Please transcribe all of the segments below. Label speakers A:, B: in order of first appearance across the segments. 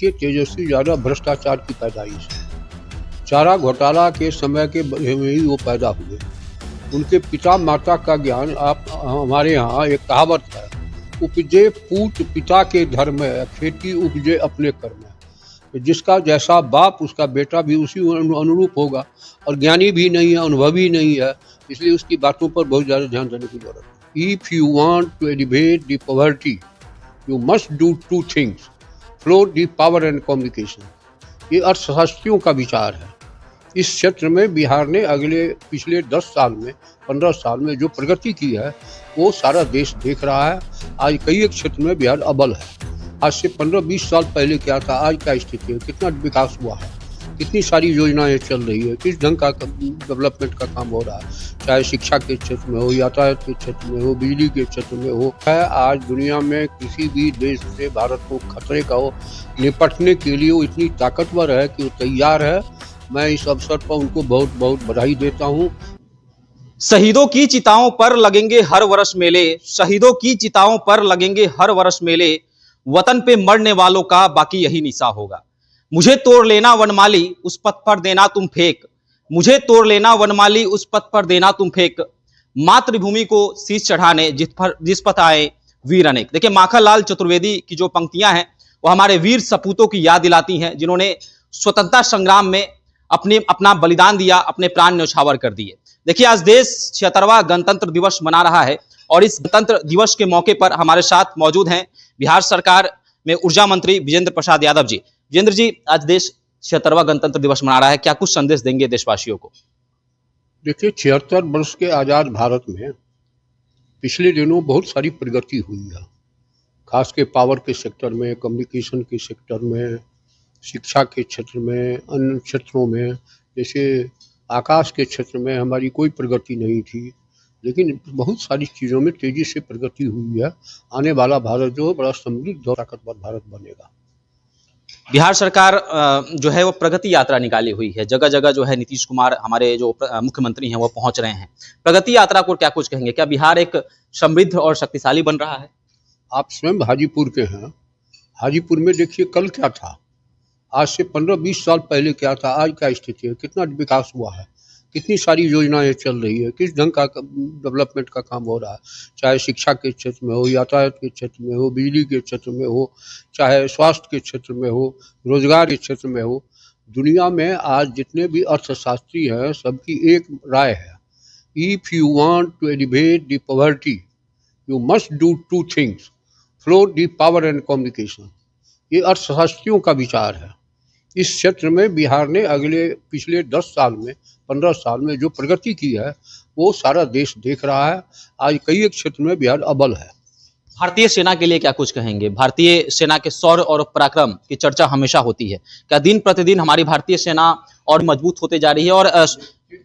A: देखिए, तेजस्वी यादव भ्रष्टाचार की पैदाइश है। चारा घोटाला के समय के में ही वो पैदा हुए। उनके पिता माता का ज्ञान आप हमारे यहाँ एक कहावत है, उपजे पूत पिता के धर्म है, खेती उपजे अपने कर्म है। जिसका जैसा बाप उसका बेटा भी उसी अनुरूप होगा, और ज्ञानी भी नहीं है, अनुभवी नहीं है, इसलिए उसकी बातों पर बहुत ज़्यादा ध्यान देने की जरूरत है। If you want to elevate the poverty, you must do two things, floor the power and communication. ये अर्थशास्त्रियों का विचार है। इस क्षेत्र में बिहार ने पिछले 10 साल में 15 साल में जो प्रगति की है वो सारा देश देख रहा है। आज कई एक क्षेत्र में बिहार अव्वल है। आज से 15-20 साल पहले क्या था, आज क्या स्थिति है, कितना विकास हुआ है, कितनी सारी योजनाएं चल रही है, किस ढंग का डेवलपमेंट का काम हो रहा है, चाहे शिक्षा के क्षेत्र में हो, यातायात के क्षेत्र में हो, बिजली के क्षेत्र में हो। आज दुनिया में किसी भी देश से भारत को खतरे का हो निपटने के लिए वो इतनी ताकतवर है कि वो तैयार है। मैं इस अवसर पर उनको बहुत बहुत बधाई देता हूँ।
B: शहीदों की चिताओं पर लगेंगे हर वर्ष मेले, शहीदों की चिताओं पर लगेंगे हर वर्ष मेले, वतन पे मरने वालों का बाकी यही निशा होगा। मुझे तोड़ लेना वनमाली, उस पथ पर देना तुम फेंक, मुझे तोड़ लेना वनमाली, उस पथ पर देना तुम फेंक, मातृभूमि को शीश चढ़ाने जिस पथ आए वीर अनेक। देखिए, माखनलाल चतुर्वेदी की जो पंक्तियां हैं वो हमारे वीर सपूतों की याद दिलाती हैं, जिन्होंने स्वतंत्रता संग्राम में अपना बलिदान दिया, अपने प्राण न्यौछावर कर दिए। देखिए, आज देश 76वां गणतंत्र दिवस मना रहा है, और इस गणतंत्र दिवस के मौके पर हमारे साथ मौजूद हैं बिहार सरकार में ऊर्जा मंत्री विजेंद्र प्रसाद यादव जी। विजेंद्र जी, आज देश 76वां गणतंत्र दिवस मना रहा है, क्या कुछ संदेश देंगे देशवासियों को?
A: देखिए, 76 वर्ष के आज़ाद भारत में पिछले दिनों बहुत सारी प्रगति हुई है, खास के पावर के सेक्टर में, कम्युनिकेशन के सेक्टर में, शिक्षा के क्षेत्र में, अन्य क्षेत्रों में। जैसे आकाश के क्षेत्र में हमारी कोई प्रगति नहीं थी, लेकिन बहुत सारी चीज़ों में तेज़ी से प्रगति हुई है। आने वाला भारत जो बड़ा समृद्ध और ताकतवर भारत बनेगा।
B: बिहार सरकार जो है वो प्रगति यात्रा निकाली हुई है, जगह जगह जो है नीतीश कुमार हमारे जो मुख्यमंत्री हैं वो पहुंच रहे हैं। प्रगति यात्रा को क्या कुछ कहेंगे? क्या बिहार एक समृद्ध और शक्तिशाली बन रहा है?
A: आप स्वयं हाजीपुर के हैं। हाजीपुर में देखिए कल क्या था, आज से 15-20 साल पहले क्या था, आज क्या स्थिति है, कितना विकास हुआ है, कितनी सारी योजनाएं चल रही है, किस ढंग का डेवलपमेंट का काम हो रहा है, चाहे शिक्षा के क्षेत्र में हो, यातायात के क्षेत्र में हो, बिजली के क्षेत्र में हो, चाहे स्वास्थ्य के क्षेत्र में हो, रोजगार के क्षेत्र में हो। दुनिया में आज जितने भी अर्थशास्त्री हैं सबकी एक राय है, if you want to elevate the poverty, you must do two things, floor the power and communication. ये अर्थशास्त्रियों का विचार है। इस क्षेत्र में बिहार ने पिछले 10 साल में 15 साल में जो प्रगति की है वो सारा देश देख रहा है। आज कई एक क्षेत्र में बिहार अव्वल है।
B: भारतीय सेना के लिए क्या कुछ कहेंगे? भारतीय सेना के शौर्य और पराक्रम की चर्चा हमेशा होती है, क्या दिन प्रतिदिन हमारी भारतीय सेना और मजबूत होते जा रही है? और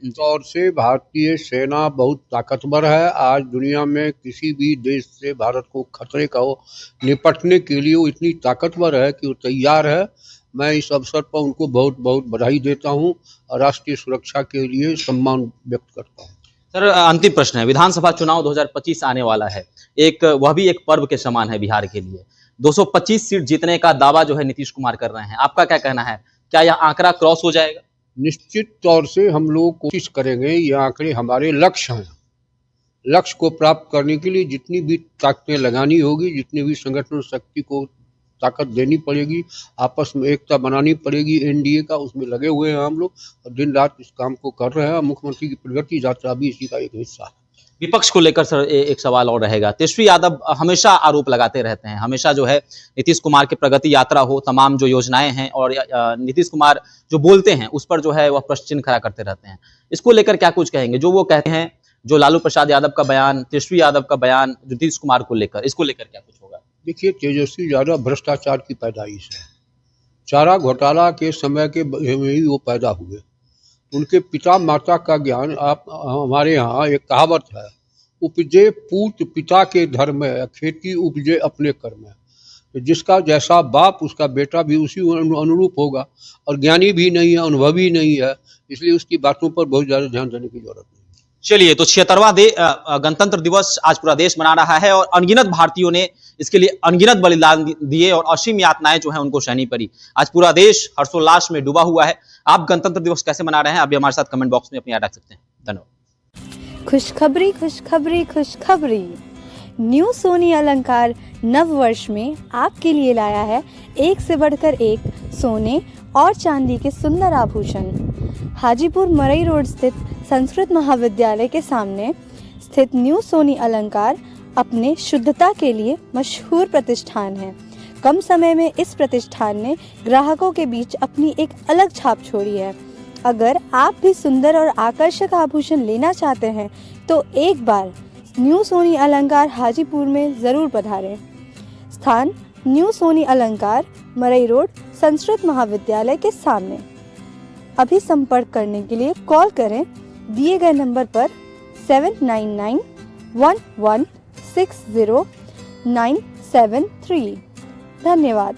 A: तौर से भारतीय सेना बहुत ताकतवर है। आज दुनिया में किसी भी देश से भारत को खतरे का हो निपटने के लिए वो इतनी ताकतवर है कि वो तैयार है। मैं इस अवसर पर उनको बहुत बहुत बधाई देता हूँ और राष्ट्रीय सुरक्षा के लिए सम्मान व्यक्त करता हूँ।
B: सर, अंतिम प्रश्न है, विधानसभा चुनाव 2025 आने वाला है, वह भी एक पर्व के समान है बिहार के लिए। 225 सीट जीतने का दावा जो है नीतीश कुमार कर रहे हैं, आपका क्या कहना है? क्या यह आंकड़ा क्रॉस हो जाएगा?
A: निश्चित तौर से हम लोग कोशिश करेंगे, ये आंकड़े हमारे लक्ष्य हैं। लक्ष्य को प्राप्त करने के लिए जितनी भी ताकतें लगानी होगी, जितनी भी संगठन शक्ति को ताकत देनी पड़ेगी, आपस में एकता बनानी पड़ेगी एनडीए का, उसमें लगे हुए हैं हम लोग और दिन रात इस काम को कर रहे हैं। मुख्यमंत्री की प्रगति यात्रा भी इसी का एक हिस्सा है।
B: विपक्ष को लेकर सर एक सवाल और रहेगा। तेजस्वी यादव हमेशा आरोप लगाते रहते हैं, हमेशा जो है नीतीश कुमार की प्रगति यात्रा हो, तमाम जो योजनाएं हैं और नीतीश कुमार जो बोलते हैं उस पर जो है वह प्रश्न चिन्ह खड़ा करते रहते हैं। इसको लेकर क्या कुछ कहेंगे? जो वो कहते हैं, जो लालू प्रसाद यादव का बयान, तेजस्वी यादव का बयान, नीतीश कुमार को लेकर, इसको लेकर क्या कुछ होगा?
A: देखिए, तेजस्वी यादव भ्रष्टाचार की पैदाइश है। चारा घोटाला के समय के में ही वो पैदा हुए। उनके पिता माता का ज्ञान आप हमारे यहाँ एक कहावत है, उपजे पूत पिता के धर्म है, खेती उपजे अपने कर्म है। जिसका जैसा बाप उसका बेटा भी उसी अनुरूप होगा, और ज्ञानी भी नहीं है, अनुभवी नहीं है, इसलिए उसकी बातों पर बहुत ज़्यादा ध्यान देने की जरूरत नहीं।
B: चलिए, तो 76वां गणतंत्र दिवस आज पूरा देश मना रहा है और अनगिनत भारतीयों ने इसके लिए अनगिनत बलिदान दिए और असीम यातनाएं जो है उनको सहनी पड़ी। आज पूरा देश हर्षोल्लास में डूबा हुआ है। आप गणतंत्र दिवस कैसे मना रहे हैं, आप भी हमारे साथ कमेंट बॉक्स में अपनी राय रख सकते हैं। धन्यवाद।
C: खुशखबरी खुशखबरी खुशखबरी। न्यू सोनी अलंकार नव वर्ष में आपके लिए लाया है एक से बढ़कर एक सोने और चांदी के सुंदर आभूषण। हाजीपुर मरई रोड स्थित संस्कृत महाविद्यालय के सामने स्थित न्यू सोनी अलंकार अपने शुद्धता के लिए मशहूर प्रतिष्ठान है। कम समय में इस प्रतिष्ठान ने ग्राहकों के बीच अपनी एक अलग छाप छोड़ी है। अगर आप भी सुंदर और आकर्षक आभूषण लेना चाहते हैं तो एक बार न्यू सोनी अलंकार हाजीपुर में ज़रूर पधारें। स्थान न्यू सोनी अलंकार मरई रोड संस्कृत महाविद्यालय के सामने। अभी संपर्क करने के लिए कॉल करें दिए गए नंबर पर 7991160973। धन्यवाद।